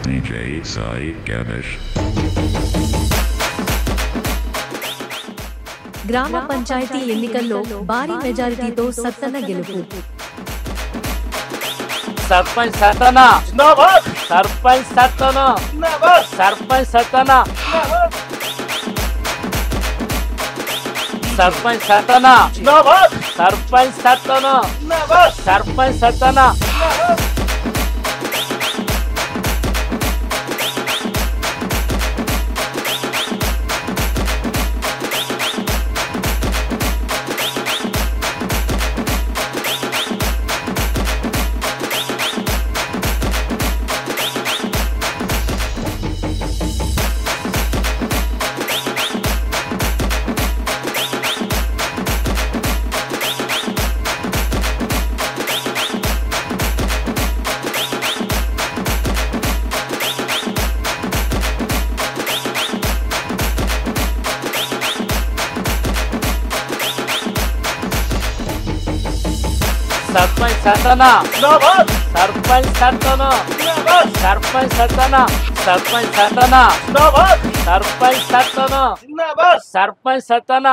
DJ Sai Ganesh. గ్రామ పంచాయతీ ఎన్నికల్లో భారీ మెజారిటీతో సత్తన్న గెలుపు. సర్పంచ్ సత్తన జిందాబాద్. సర్పంచ్ సత్తన జిందాబాద్. సర్పంచ్ సత్తన సర్పంచ్ సత్తన జిందాబాద్. సర్పంచ్ సత్తన జిందాబాద్. సర్పంచ్ సత్తన సర్పంచ్ సత్తన జిందాబాద్. సర్పంచ్ సత్తన జిందాబాద్. సర్పంచ్ సత్తన సర్పంచ్ సత్తన జిందాబాద్. సర్పంచ్ సత్తన జిందాబాద్. సర్పంచ్ సత్తన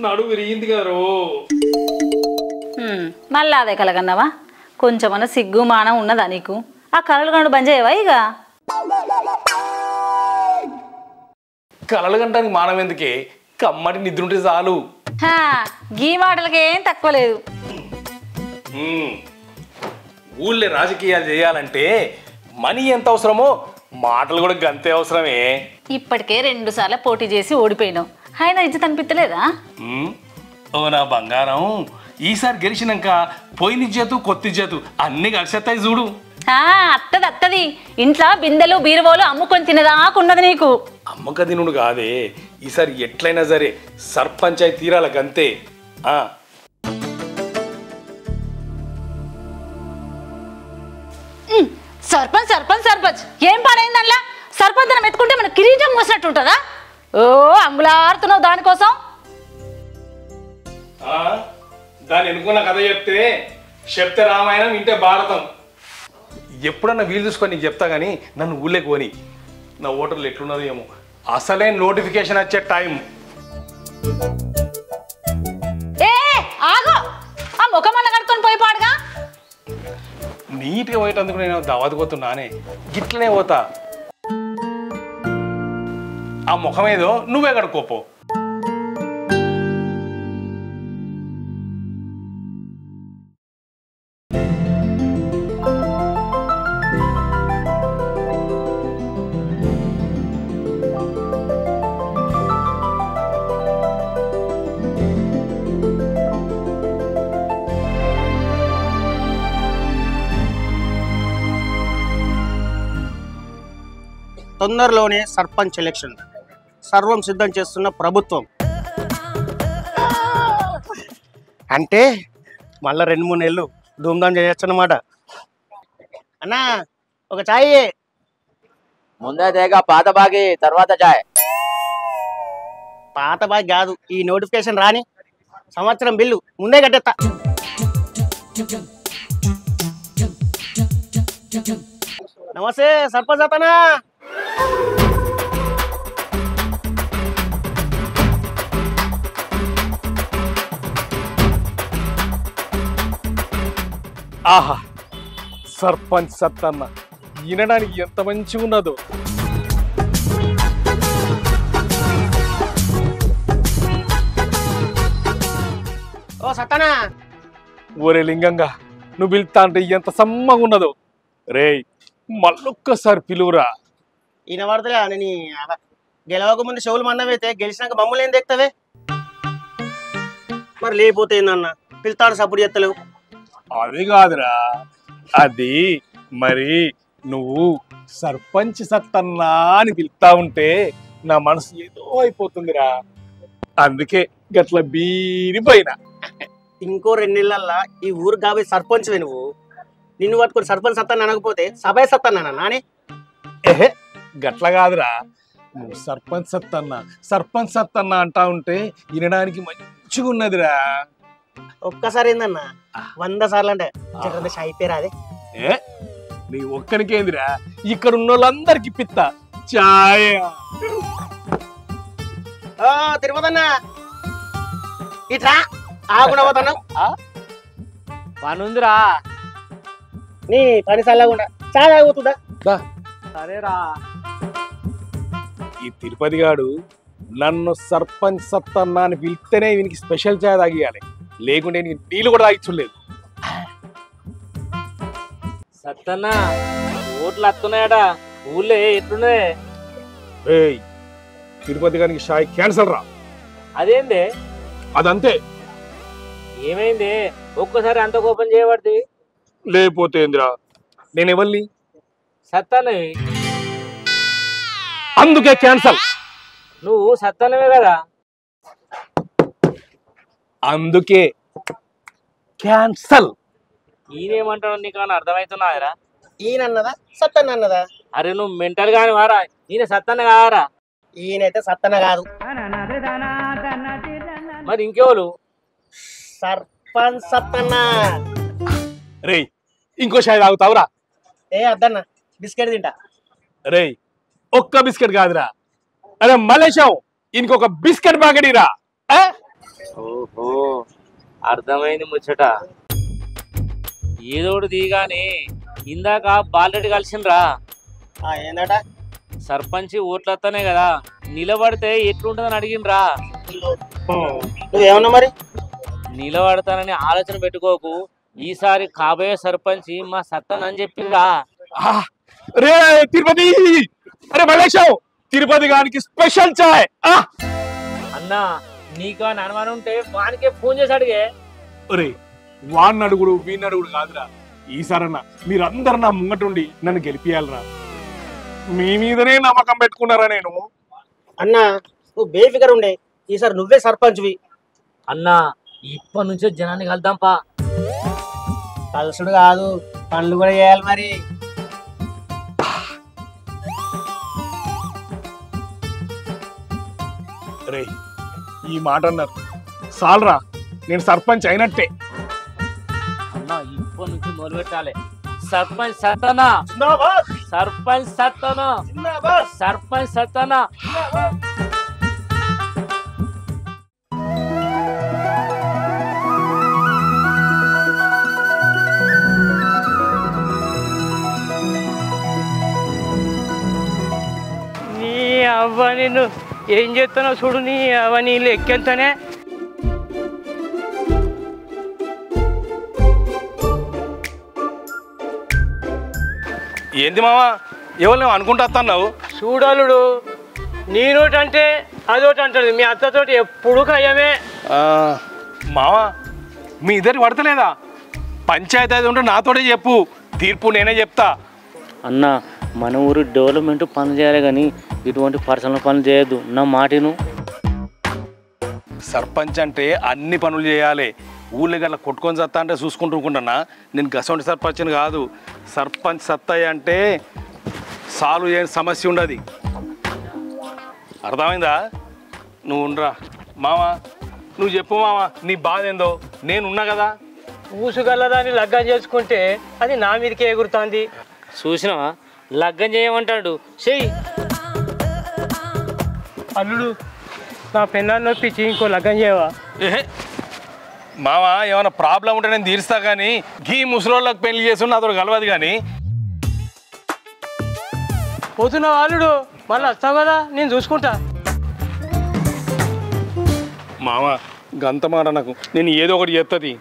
నడువు విరిగింది గారు. మళ్ళీ అదే కలగన్నావా? కొంచెమన్నా సిగ్గు మానం ఉన్నదా నీకు? ఆ కలలు గండు బంద్ చేయవా ఇక? కలలు గంటానికి మానం ఎందుకే, కమ్మటి నిద్ర ఉంటే చాలు. గీ మాటలకి ఏం తక్కువ లేదు. ఊళ్ళో రాజకీయాలు చేయాలంటే మనీ ఎంత అవసరమో మాటలు కూడా గంతే అవసరమే. ఇప్పటికే 2 సార్లు పోటీ చేసి ఓడిపోయినావు, ఆయన ఇజ్జత్ అనిపించలేదా? ఓ నా బంగారం, ఈసారి గెలిచినాక పోయిన ఇజ్జతు కొత్త ఇజ్జతు అన్ని కలిసేస్తాయి చూడు. అత్తది ఇంట్లో బిందెలు బీరువాలు అమ్ముకొని తినదాకున్నది నీకు. అమ్మక తినుడు కాదే, ఈసారి ఎట్లయినా సరే సర్పంచాయి తీరాల గంతే. సర్పంచ్ సర్పంచ్ సర్పంచ్ ఏం పాడైంది అందులో? సర్పంచ్ అని మెత్తుకుంటే మన కిరీటం మోసినట్టు ఉంటుందా? ఓ అంగులాడుతున్నావు దానికోసం. దాన్ని ఎన్నుకున్న కథ చెప్తే రామాయణం వింటే భారతం. ఎప్పుడన్నా వీలు చూసుకొని నీకు చెప్తా కానీ నన్ను ఊళ్ళోకి పోని. నా ఓటర్లు ఎట్లున్నదో ఏమో, అసలే నోటిఫికేషన్ వచ్చే టైం. ఏ ఆగో, ఆ ముఖమన్న కడుకొని పోయి పాడుగా. నీట్గా పోయేటందుకు నేను దవాదుకోతున్నానే, గిట్లనే పోతా. ఆ ముఖం ఏదో నువ్వే కడుక్కోపో. తొందరలోనే సర్పంచ్ ఎలక్షన్, సర్వం సిద్ధం చేస్తున్న ప్రభుత్వం. అంటే మళ్ళా 2-3 నెలలు ధూమ్ధాం చేయొచ్చు అన్నమాట. అన్నా ఒక చాయ్. ముందే తేగా పాత బాగి తర్వాత చాయ్. పాత బాగి కాదు, ఈ నోటిఫికేషన్ రాని సంవత్సరం బిల్లు ముందే కట్టేస్తా. నమస్తే సర్పంచ్ అతనా. ఆహా, సర్పంచ్ సత్తన్న వినడానికి ఎంత మంచిగా ఉన్నదో. ఓ సత్తనా. ఒరే లింగంగా, నువ్వు పిలుతా అంటే ఎంత సమ్మగా ఉన్నదో. రేయ్ మళ్ళొక్కసారి పిలువురా. ఈయన పడతలే నేను గెలవక ముందు చెవులు మన్నవైతే గెలిచినాక మమ్మల్ని ఏం తెక్తావే? మరి లేకపోతే ఏందన్న పిలుతాడు సపోర్ట్ చేస్తలేవు. అది కాదురా, అది మరి నువ్వు సర్పంచ్ సత్తన్నా అని పిలుతా ఉంటే నా మనసు ఏదో అయిపోతుందిరా. అందుకే గట్ల బీరిపోయినా. ఇంకో 2 నెలల్లో ఈ ఊరు కాబోయే సర్పంచ్ నువ్వు. నిన్ను పట్టుకుని సర్పంచ్ సత్తాన్ని అనకపోతే సభే సత్తాన్నా నాని? ఏహే గట్ల కాదురా, నువ్వు సర్పంచ్ సత్తన్నా అంటా ఉంటే వినడానికి మంచిగా ఉన్నదిరా. ఒక్కసారి ఏందన్నా 100 సార్లు అంటే జర షాయి పేరు అదే ఏ నీ ఒక్కనికేందిరా ఇక్కడ ఉన్న వాళ్ళందరికి పిత్త చాయ్. తిరుపతన్నా ఇట్రా ఆగుండా పోతాను. పనుందిరా. నీ పని చల్లకుండా చాలా ఆగుతుందా? సరేరా. ఈ తిరుపతి గాడు నన్ను సర్పంచ్ సత్తన్నా అని పిలిస్తేనే వీనికి స్పెషల్ చాయ్ తాగియాలి, లేకుంటే నీళ్ళు కూడా తాగించలేదు. సత్తన్నా ఓట్లు వస్తున్నాయట ఊళ్ళో ఎట్లున్నాయి? ఏయ్ తిరుపతి గారికి షాయ్ క్యాన్సల్ రా. అదేంది? అదంతే. ఏమైంది ఒక్కసారి అంత కోపం చేయబడి? లేకపోతే ఏందిరా, నేను ఎవరిని? సత్తన్నవి. అందుకే క్యాన్సల్. నువ్వు సత్తన్నవే కదా. అందుకే క్యాన్సల్. ఈయనేమంటావు నీకు అని అర్థమవుతున్నాయరా? ఈయనన్నదా సత్తన్న అన్నదా? అరే నువ్వు మెంటల్ గాని వారా, ఈయన సత్తన్న కారా? ఈయనైతే సత్తన్న కాదు. మరి ఇంకెవరు? సర్పంచ్ సత్తన్న. రేయ్ ఇంకో షాయ్ తాగుతావురా? ఏ అద్దన్న బిస్కెట్ తింటా. రేయ్ ఒక్క బిస్కెట్ కాదురా, అరే మలేషావు ఇంకొక బిస్కెట్ బాగడిరా. ఓహో అర్థమైంది ముచ్చట. ఏదోడు దిగాని ఇందాక బాలరెడ్డి కలిసిండ్రా. ఏందట? సర్పంచ్ ఓట్లు వస్తానే కదా, నిలబడితే ఎట్లుంటుందని అడిగిండ్రా. నువ్వేమన్నా మరి? నిలబడతానని ఆలోచన పెట్టుకోకు, ఈసారి కాబోయే సర్పంచ్ మా సత్తన్ అని చెప్పిండ్రా. రే తిరుపతి, అరే మలేషావు తిరుపతి గారికి స్పెషల్ చాయ్. అన్నా నీకు అని అనుమానం ఉంటే వానికే ఫోన్ చేసి అడిగే. ఒరే వాడిని అడుగుడు వీడిని అడుగుడు కాదురా, ఈసారన్నా మీరందరు నా ముంగటుండి నన్ను గెలిపియాలరా. మీ మీదనే నమ్మకం పెట్టుకున్నారా నేను. అన్నా నువ్వు బేఫికర్ ఉండే, ఈసారి నువ్వే సర్పంచ్వి. అన్నా ఇప్పటి నుంచే జనాన్ని కలుద్దాంపా. కలుసుడు కాదు, పనులు కూడా చేయాలి మరి. రే ఈ మాట అన్నారు సాల్రా, నేను సర్పంచ్ అయినట్టే. అన్నా ఇప్పటి నుంచి మొదలు పెట్టాలి. సర్పంచ్ సత్తనా, సర్పంచ్ సత్తనా, సర్పంచ్ సత్తనా. నీ అవ్వ నిన్ను ఏం చేస్తున్నావు చూడు. నీ అవ్వ నీళ్ళు ఎక్కేంతనే. ఏంది మావా ఎవరు అనుకుంటా వస్తున్నావు? చూడలుడు నీ నోటి అంటే అదోటి అంటాడు. మీ అత్తతోటి ఎప్పుడు ఖయ్యమే. మావా మీ ఇద్దరికి పడతలేదా? పంచాయతీ అది ఉంటే నాతోనే చెప్పు, తీర్పు నేనే చెప్తా. అన్నా మన ఊరు డెవలప్మెంట్ పనులు చేయాలి కానీ ఇటువంటి పర్సనల్ పనులు చేయొద్దు, నా మాటను. సర్పంచ్ అంటే అన్ని పనులు చేయాలి. ఊళ్ళో గట్లా కొట్టుకొని సత్తా అంటే చూసుకుంటున్నా. నేను గసంటి సర్పంచ్ని కాదు. సర్పంచ్ సత్తాయి అంటే సాల్వ్ చేయని సమస్య ఉండదు. అర్థమైందా? నువ్వు ఉండరా మావా, నువ్వు చెప్పు మావా నీ బాధ ఏందో. నేనున్నా కదా. ఊసుగల్లదాన్ని లగ్గం చేసుకుంటే అది నా మీదకే ఎగురుతుంది. చూసినావా లగ్గం చేయమంటాడు, చెయ్యి. అల్లుడు నా పెన్నాన్ని నొప్పించి ఇంకో లగ్గం చేయవా? ఏహే మావా ఏమైనా ప్రాబ్లం ఉంటే నేను తీరుస్తా, కానీ గీ ముసలోళ్ళకి పెళ్లి చేసి నాతో కలవదు. కానీ పోతున్నావు అల్లుడు, మళ్ళీ వస్తావు కదా, నేను చూసుకుంటా. మావా గంత మాట నాకు, నేను ఏదో ఒకటి చేస్తుంది.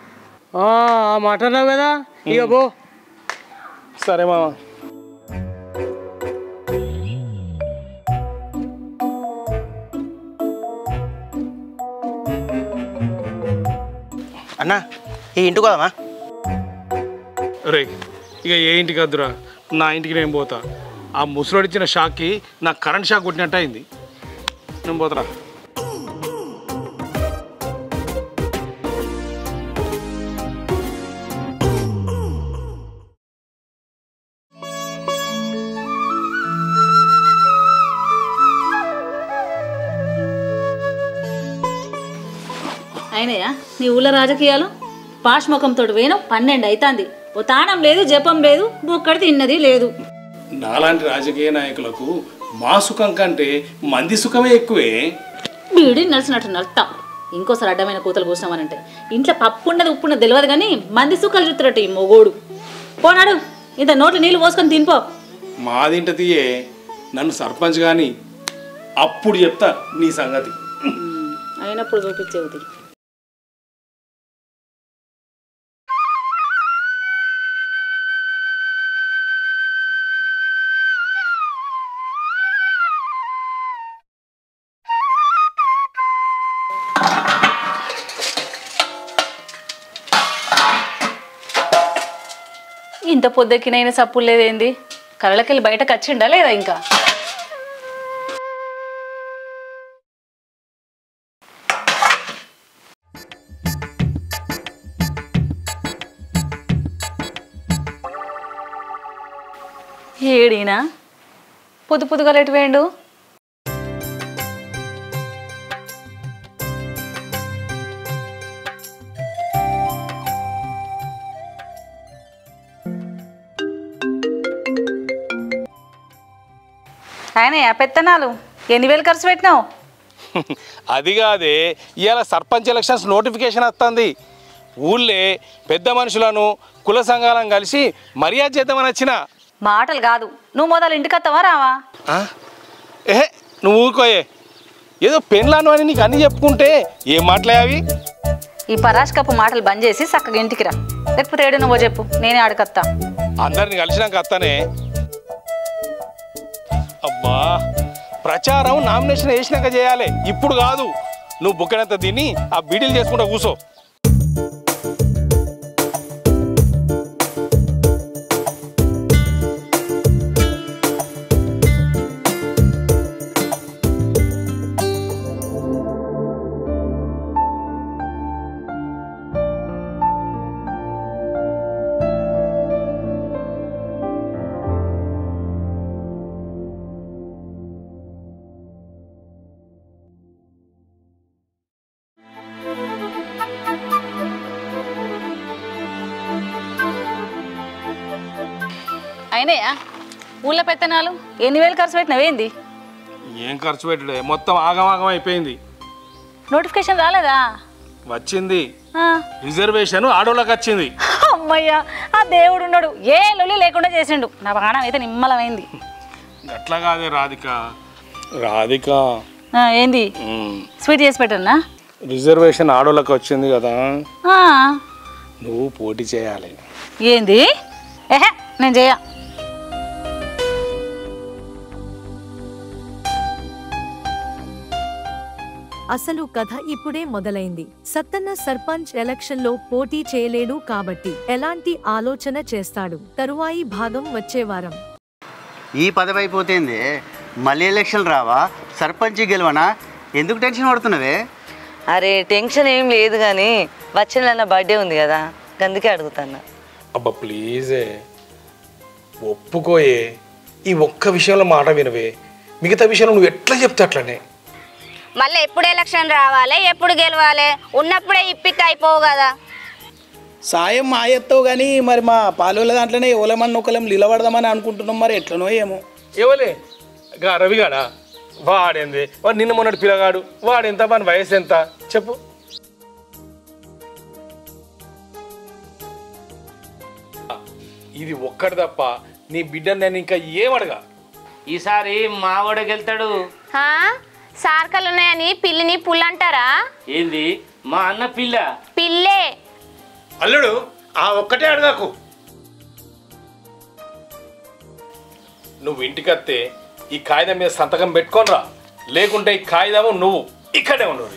ఆ మాట అన్నావు కదా, ఇక పో. సరే మావా. అన్నా ఈ ఇంటికి పోదామా? రే ఇక ఏ ఇంటికి వద్దురా, నా ఇంటికి నేను పోతా. ఆ ముసలోడు ఇచ్చిన షాక్కి నాకు కరెంట్ షాక్ కొట్టినట్టు అయింది. నేను పోతారా. అయినయా నీ ఊళ్ళో రాజకీయాలు? పాష్ముఖంతో పోయినావు 12 అవుతుంది. ఓ తానం లేదు, జపం లేదు, ఒక్కడి తిన్నది లేదు. నాలాంటి రాజకీయ నాయకులకు మా సుఖం కంటే మంది సుఖమే ఎక్కువే. బీడి నడిచినట్టు నడుతా. ఇంకోసారి అడ్డమైన కూతలు కూర్చున్నామనంటే ఇంట్లో పప్పు ఉన్నది ఉప్పు ఉన్నది తెలియదు కానీ మంది సుఖాలు చూస్తున్నట్టు ఈ మొగోడు. పోనాడు ఇంత నోట్లు నీళ్ళు పోసుకొని తినిపో. మాదింట తీయే, నన్ను సర్పంచ్ కానీ అప్పుడు చెప్తా నీ సంగతి. అయినప్పుడు చూపించేది. ఇంత పొద్దెక్కినైనా సప్పులు లేదేంది? కళ్ళకెళ్ళి బయటకు వచ్చిండా లేదా ఇంకా? ఏడీనా పొద్దుగా ఎటు వేయండు? ఆయన పెత్తనాలు 8,000 ఖర్చు పెట్టినావు. అది కాదే, ఇవాళ సర్పంచ్ ఎలక్షన్స్ నోటిఫికేషన్ వస్తుంది. ఊళ్ళే పెద్ద మనుషులను కుల సంఘాలను కలిసి మర్యాద చేద్దామని వచ్చిన. మాటలు కాదు, నువ్వు మొదలు ఇంటికి వస్తావా రావా? ఏహే నువ్వు ఊరుకోయే, ఏదో పెళ్ళాను అని నీకు అన్నీ చెప్పుకుంటే ఏం మాట్లాడావి? ఈ పరాష్ కప్పు మాటలు బంద్ చేసి చక్కగా ఇంటికి రా, లేకపోతే ఏడు నువ్వో చెప్పు, నేనే ఆడకత్తా. అందరిని కలిసినాక వస్తానే. అబ్బా, ప్రచారం నామినేషన్ వేసినాక చేయాలి, ఇప్పుడు కాదు. నువ్వు బుక్కడంత తిని ఆ బీడీలు చేసుకుంటా కూసో. అయినాయా ఊళ్ళో పెత్తనాలు? 8,000 ఖర్చు పెట్టినవేంది? ఏం ఖర్చు పెట్టడే, మొత్తం ఆగమాగం అయిపోయింది. నోటిఫికేషన్ రాలేదా? వచ్చింది, రిజర్వేషన్ ఆడోళ్ళకి వచ్చింది. అమ్మయ్యా, ఆ దేవుడు ఉన్నాడు, ఏ లొల్లి లేకుండా చేసిండు. నా ప్రాణం అయితే నిమ్మలమైంది. అట్లా కాదే రాధిక ఏంది స్వీట్ చేసి పెట్టన్నా? రిజర్వేషన్ ఆడోళ్ళకి వచ్చింది కదా, నువ్వు పోటీ చేయాలి. ఏంది? ఏహే నేను చేయ. అసలు కథ ఇప్పుడే మొదలైంది. సత్తన్న సర్పంచ్ ఎలక్షన్ లో పోటీ చేయలేడు కాబట్టి ఎలాంటి ఆలోచన చేస్తాడు? తరువాయి భాగం వచ్చే వారం. ఈ పదవి అయిపోతుంది, మళ్ళీ ఎలక్షన్ రావా? సర్పంచ్ గెలవనా? ఎందుకు టెన్షన్ పడుతున్నావే? అరే టెన్షన్ ఏం లేదు కానీ వచ్చిన నా బర్త్డే ఉంది కదా, అందుకే అడుగుతాను. అబ్బా ప్లీజే ఒప్పుకోయే, ఈ ఒక్క విషయంలో మాట వినవే, మిగతా విషయంలో నువ్వు ఎట్లా చెప్తే అట్లనే. మళ్ళీ ఎప్పుడు ఎలక్షన్ రావాలి, ఎప్పుడు గెలవాలి, ఉన్నప్పుడే ఇప్పిక్ అయిపోవు కదా. సాయం మా ఎత్తావు కానీ మరి మా పాలోళ్ళ దాంట్లోనే ఎవలమన్న ఒకలం నిలబడదామని అనుకుంటున్నాం, మరి ఎట్లనో ఏమో. ఏవలే రవిగాడా? వాడేంది, వాడు నిన్న మొన్నటి పిల్లగాడు, వాడెంత, వాని వయసు ఎంత చెప్పు. ఇది ఒక్కటి తప్ప నీ బిడ్డని నేను ఇంకా ఏమడగా. ఈసారి మావాడికి వెళ్తాడు. సార్కలు ఉన్నాయని పిల్లిని పుల్లంటారా? ఏంది మా అన్న పిల్ల? పిల్లే అల్లుడు, ఆ ఒక్కటే అడగాకు. నువ్వు ఇంటికత్తే ఈ కాగితం మీద సంతకం పెట్టుకోనరా, లేకుంటే ఈ కాగితము నువ్వు ఇక్కడే ఉండవు.